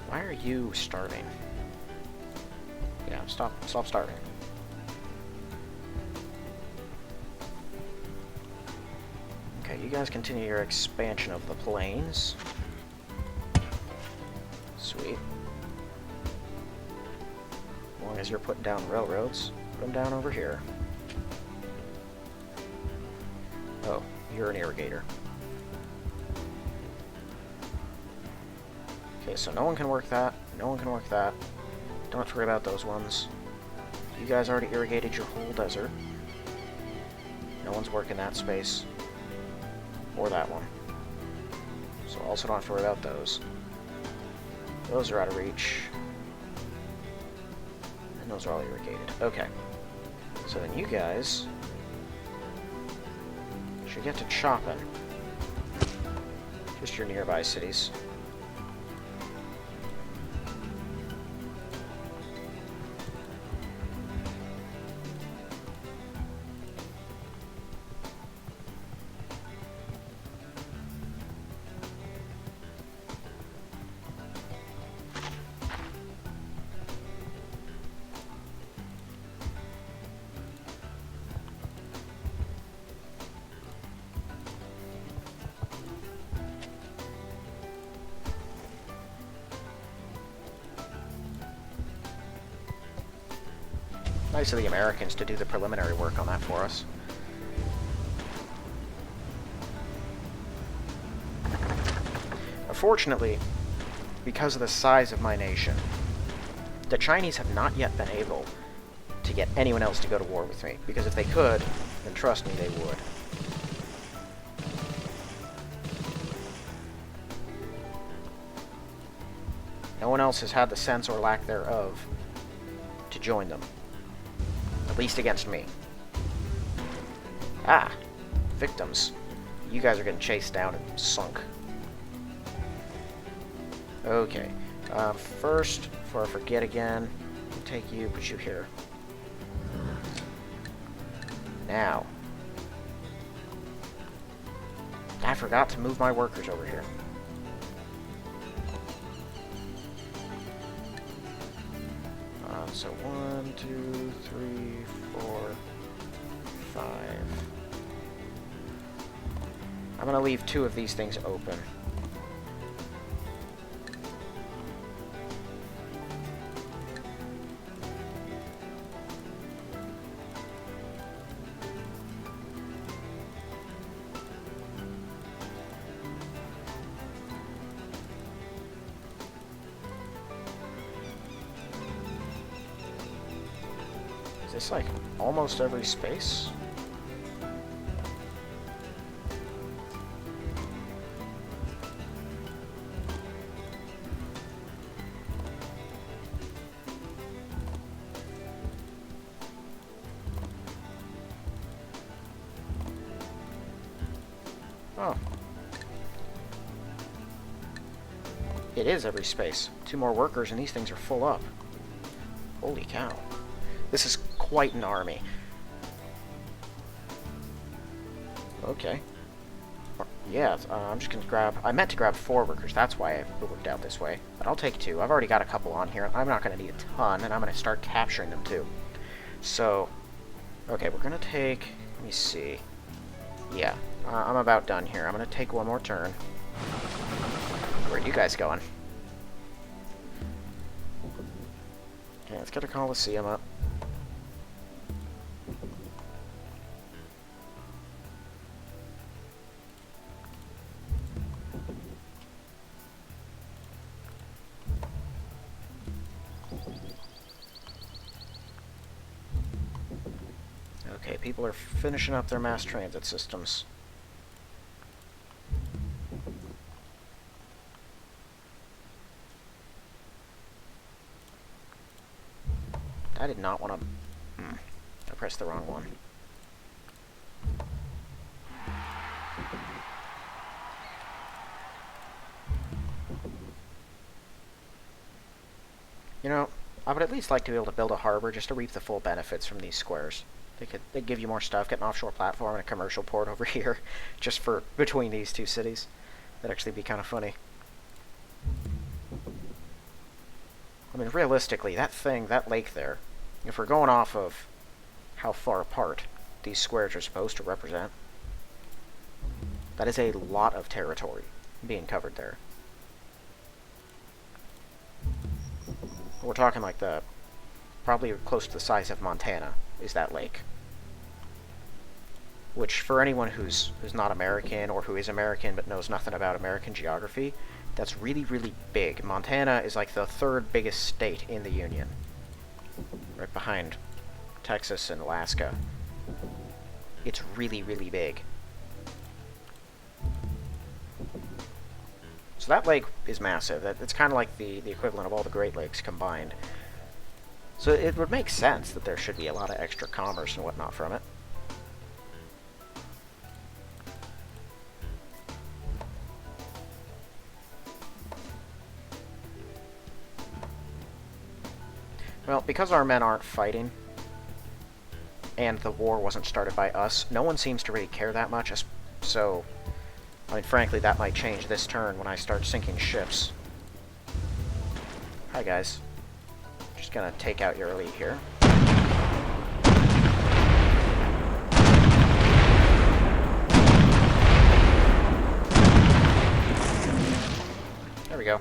Why are you starving? Yeah, stop starving. Okay, you guys continue your expansion of the plains. Sweet. As long as you're putting down railroads, put them down over here. Oh, you're an irrigator. Okay, so no one can work that, no one can work that. Don't have to worry about those ones. You guys already irrigated your whole desert. No one's working that space. Or that one. So also don't have to worry about those. Those are out of reach. And those are all irrigated. Okay. So then you guys should get to chopping. Just your nearby cities. Nice of the Americans to do the preliminary work on that for us. Unfortunately, because of the size of my nation, the Chinese have not yet been able to get anyone else to go to war with me. Because if they could, then trust me, they would. No one else has had the sense or lack thereof to join them. At least against me. Ah! Victims. You guys are getting chased down and sunk. Okay. First, before I forget again, I'll take you, put you here. Now. I forgot to move my workers over here. So 1, 2, 3, 4, 5. I'm gonna leave 2 of these things open. Is this like almost every space? Oh. It is every space. 2 more workers and these things are full up. Holy cow. This is quite an army. Okay. Yeah, I'm just gonna grab... I meant to grab 4 workers, that's why it worked out this way. But I'll take 2. I've already got a couple on here. I'm not gonna need a ton, and I'm gonna start capturing them too. So, okay, we're gonna take... Let me see. Yeah, I'm about done here. I'm gonna take one more turn. Where are you guys going? Okay, let's get a Coliseum up. Okay, people are finishing up their mass transit systems. I did not want to... I pressed the wrong one. You know, I would at least like to be able to build a harbor just to reap the full benefits from these squares. They'd give you more stuff, get an offshore platform and a commercial port over here, just for between these 2 cities. That'd actually be kind of funny. I mean, realistically, that lake there, if we're going off of how far apart these squares are supposed to represent, that is a lot of territory being covered there. We're talking like probably close to the size of Montana is that lake. Which, for anyone who's not American or who is American but knows nothing about American geography, that's really, really big. Montana is like the 3rd biggest state in the Union. Right behind Texas and Alaska. it's really, really big. So that lake is massive. It's kind of like the equivalent of all the Great Lakes combined. So it would make sense that there should be a lot of extra commerce and whatnot from it. Well, because our men aren't fighting, and the war wasn't started by us, no one seems to really care that much, so, I mean, frankly, that might change this turn when I start sinking ships. Hi, guys. Just gonna take out your elite here. There we go.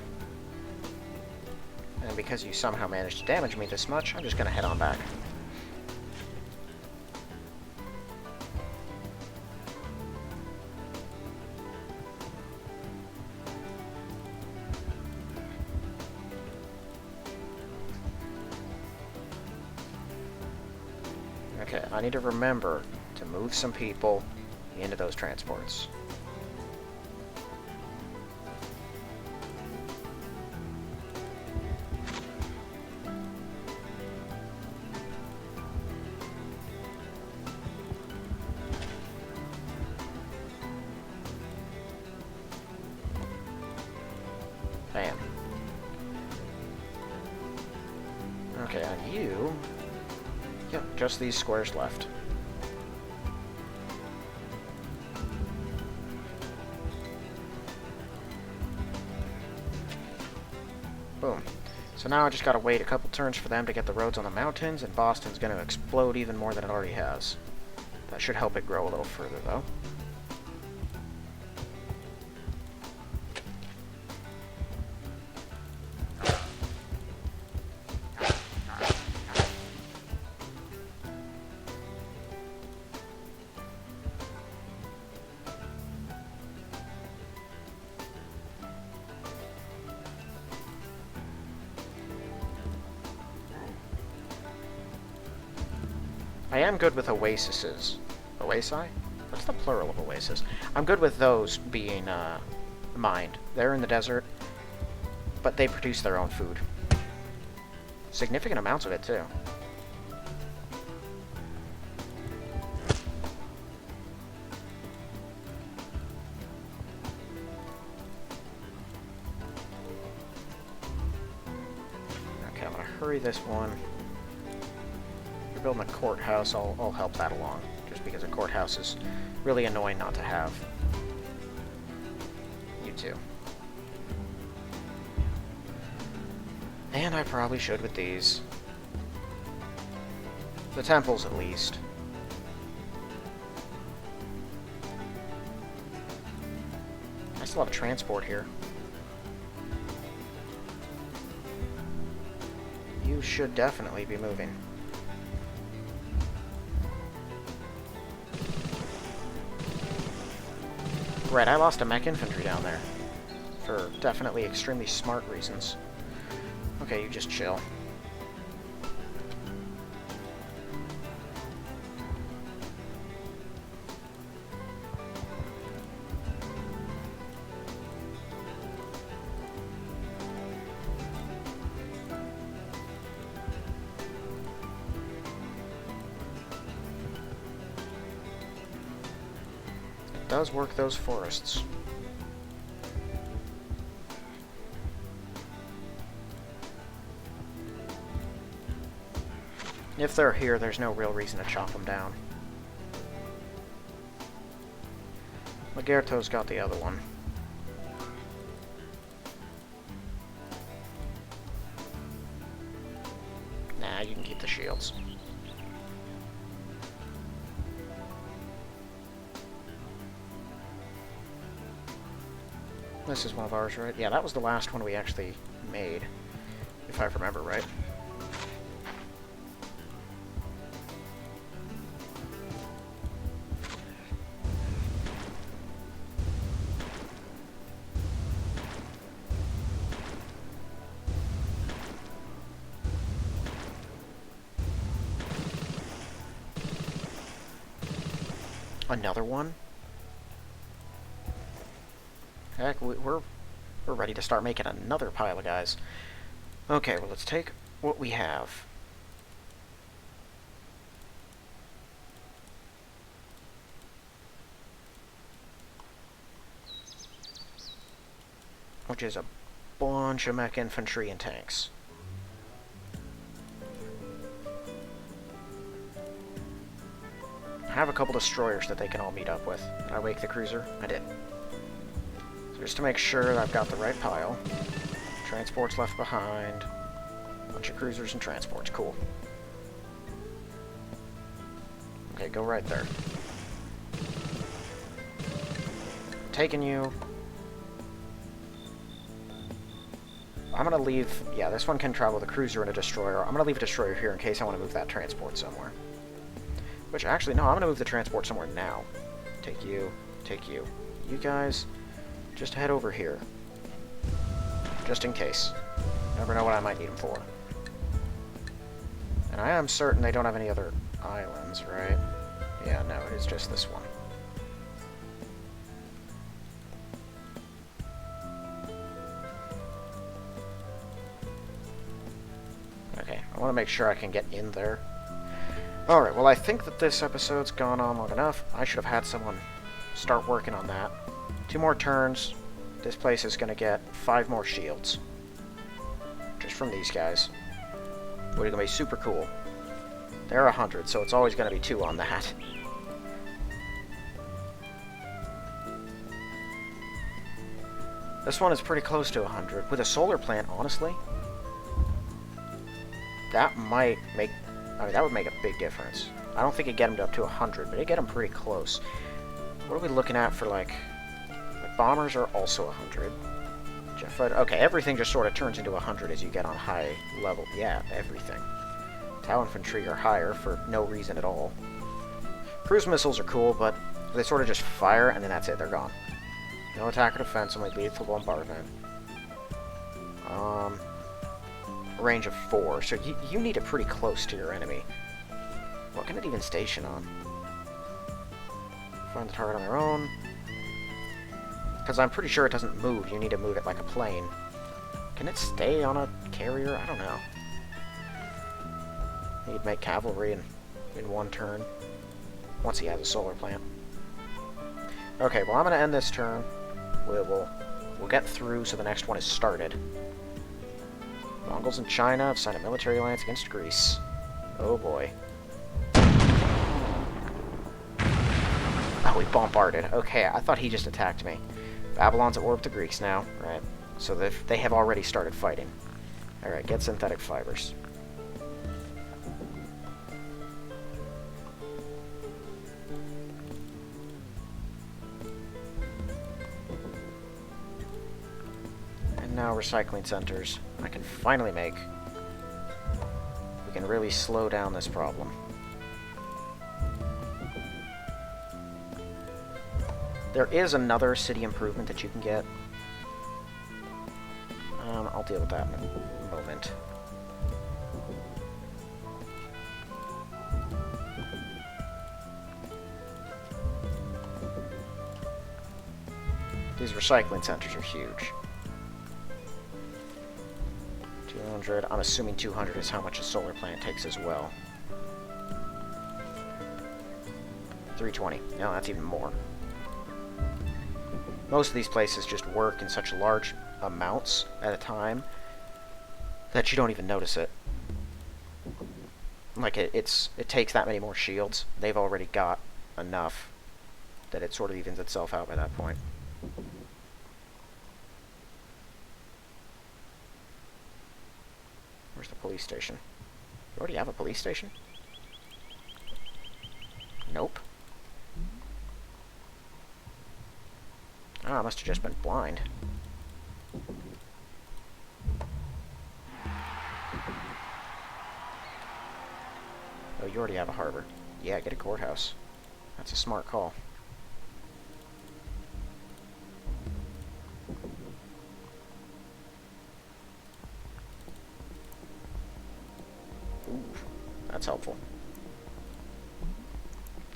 And because you somehow managed to damage me this much, I'm just gonna head on back. Okay, I need to remember to move some people into those transports. Bam. Okay, on you... Yep, just these squares left. Boom. So now I just gotta wait a couple turns for them to get the roads on the mountains, and Boston's gonna explode even more than it already has. That should help it grow a little further, though. I am good with oases. Oasi? What's the plural of oasis? I'm good with those being mined. They're in the desert, but they produce their own food. Significant amounts of it, too. Okay, I'm gonna hurry this one. If you're building a courthouse, I'll help that along, just because a courthouse is really annoying not to have. You too. And I probably should with these. The temples, at least. I still have a transport here. You should definitely be moving. Right, I lost a mech infantry down there. For definitely extremely smart reasons. Okay, you just chill. It does work those forests. If they're here, there's no real reason to chop them down. Lagerto's got the other one. Nah, you can keep the shields. This is one of ours, right? Yeah, that was the last one we actually made, if I remember right. Another one? Heck, we're ready to start making another pile of guys. Okay, well, let's take what we have. Which is a bunch of mech infantry and tanks. I have a couple destroyers that they can all meet up with. Did I wake the cruiser? I did. So just to make sure that I've got the right pile. Transports left behind. Bunch of cruisers and transports. Cool. Okay, go right there. Taking you. I'm gonna leave... Yeah, this one can travel with a cruiser and a destroyer. I'm gonna leave a destroyer here in case I want to move that transport somewhere. Which, actually, no, I'm gonna move the transport somewhere now. Take you, take you. You guys, just head over here. Just in case. Never know what I might need them for. And I am certain they don't have any other islands, right? Yeah, no, it is just this one. Okay, I want to make sure I can get in there. Alright, well I think that this episode's gone on long enough. I should have had someone start working on that. 2 more turns. This place is going to get 5 more shields. Just from these guys. Which are going to be super cool. They're 100, so it's always going to be 2 on that. This one is pretty close to 100. With a solar plant, honestly, that might make... I mean, that would make a big difference. I don't think it'd get them up to 100, but it'd get them pretty close. What are we looking at for, like bombers are also 100. Jet fighter... Okay, everything just sort of turns into 100 as you get on high level. Yeah, everything. Tau infantry are higher for no reason at all. Cruise missiles are cool, but they sort of just fire, and then that's it. They're gone. No attack or defense, only lethal bombardment. Range of 4, so you need it pretty close to your enemy. What can it even station on? Find the target on their own. Because I'm pretty sure it doesn't move. You need to move it like a plane. Can it stay on a carrier? I don't know. He'd make cavalry in 1 turn. Once he has a solar plant. Okay, well I'm going to end this turn. We'll get through so the next one is started. Mongols in China have signed a military alliance against Greece. Oh boy. Oh, we bombarded. Okay, I thought he just attacked me. Babylon's at war with the Greeks now. Right. So they have already started fighting. Alright, get synthetic fibers. Now recycling centers. I can finally make. We can really slow down this problem. There is another city improvement that you can get. I'll deal with that in a moment. These recycling centers are huge. 200. I'm assuming 200 is how much a solar plant takes as well. 320. No, that's even more. Most of these places just work in such large amounts at a time that you don't even notice it. Like, it takes that many more shields. They've already got enough that it sort of evens itself out by that point. Where's the police station? You already have a police station? Nope. Ah, I must have just been blind. Oh, you already have a harbor. Yeah, get a courthouse. That's a smart call. Ooh, that's helpful.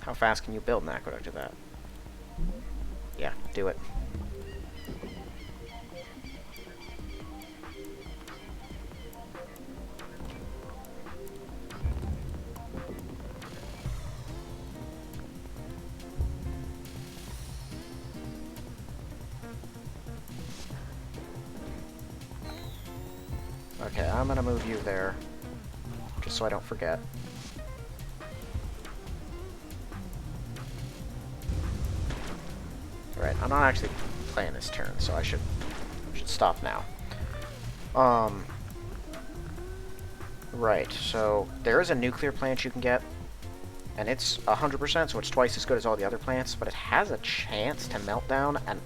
How fast can you build an aqueduct of that? Yeah, do it. Okay, I'm gonna move you there, just so I don't forget. Alright, I'm not actually playing this turn, so I should stop now. Right, so there is a nuclear plant you can get, and it's 100%, so it's twice as good as all the other plants, but it has a chance to melt down, and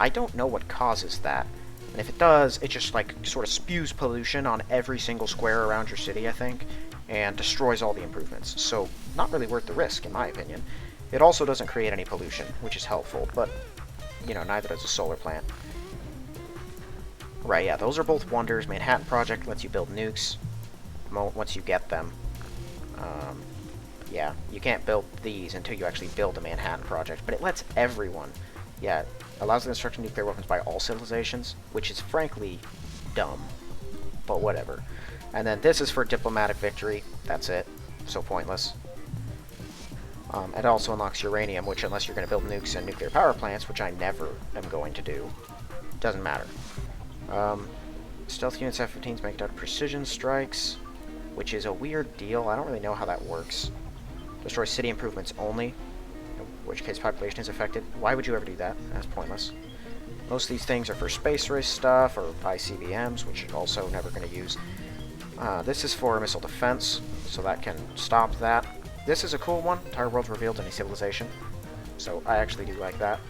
I don't know what causes that. And if it does, it just, like, sort of spews pollution on every single square around your city, I think, and destroys all the improvements. So, not really worth the risk, in my opinion. It also doesn't create any pollution, which is helpful, but, you know, neither does a solar plant. Right, yeah, those are both wonders. Manhattan Project lets you build nukes once you get them. Yeah, you can't build these until you actually build a Manhattan Project, but it lets everyone. Yeah, it allows the construction of nuclear weapons by all civilizations, which is frankly dumb, but whatever. And then this is for diplomatic victory. That's it. So pointless. It also unlocks uranium, which unless you're going to build nukes and nuclear power plants, which I never am going to do, doesn't matter. Stealth units F-15s make it out of precision strikes, which is a weird deal. I don't really know how that works. Destroy city improvements only, in which case population is affected. Why would you ever do that? That's pointless. Most of these things are for space race stuff, or ICBMs, which you're also never going to use. This is for missile defense, so that can stop that. This is a cool one. Entire world's revealed in a civilization, so I actually do like that.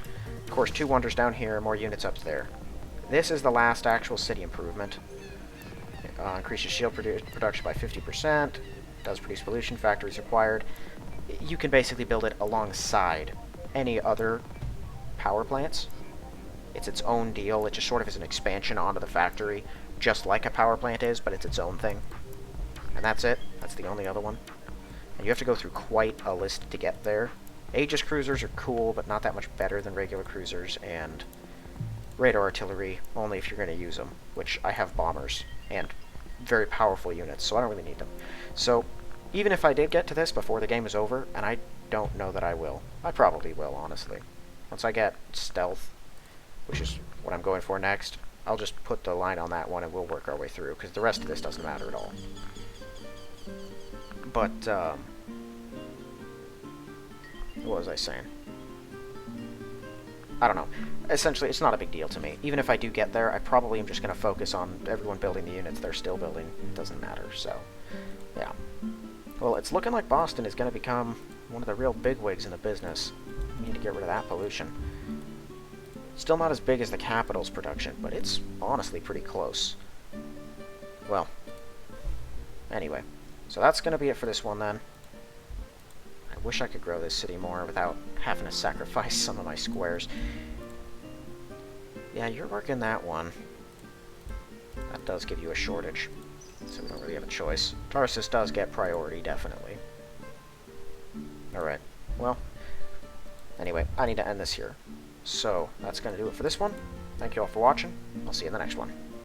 Of course, 2 wonders down here, more units up there. This is the last actual city improvement. Increases shield production by 50%. Does produce pollution. Factories required. You can basically build it alongside any other power plants. It's its own deal. It just sort of is an expansion onto the factory, just like a power plant is, but it's its own thing. And that's it. That's the only other one. And you have to go through quite a list to get there. Aegis cruisers are cool, but not that much better than regular cruisers, and radar artillery, only if you're going to use them, which I have bombers, and very powerful units, so I don't really need them. So, even if I did get to this before the game is over, and I don't know that I will, I probably will, honestly. Once I get stealth, which is what I'm going for next, I'll just put the line on that one and we'll work our way through, because the rest of this doesn't matter at all. But, what was I saying? I don't know. Essentially, it's not a big deal to me. Even if I do get there, I probably am just going to focus on everyone building the units they're still building. It doesn't matter, so, yeah. Well, it's looking like Boston is going to become one of the real bigwigs in the business. We need to get rid of that pollution. Still not as big as the capital's production, but it's honestly pretty close. Well, anyway. So that's going to be it for this one, then. I wish I could grow this city more without having to sacrifice some of my squares. Yeah, you're working that one. That does give you a shortage, so we don't really have a choice. Tarsus does get priority, definitely. Alright, well, anyway, I need to end this here. So, that's going to do it for this one. Thank you all for watching. I'll see you in the next one.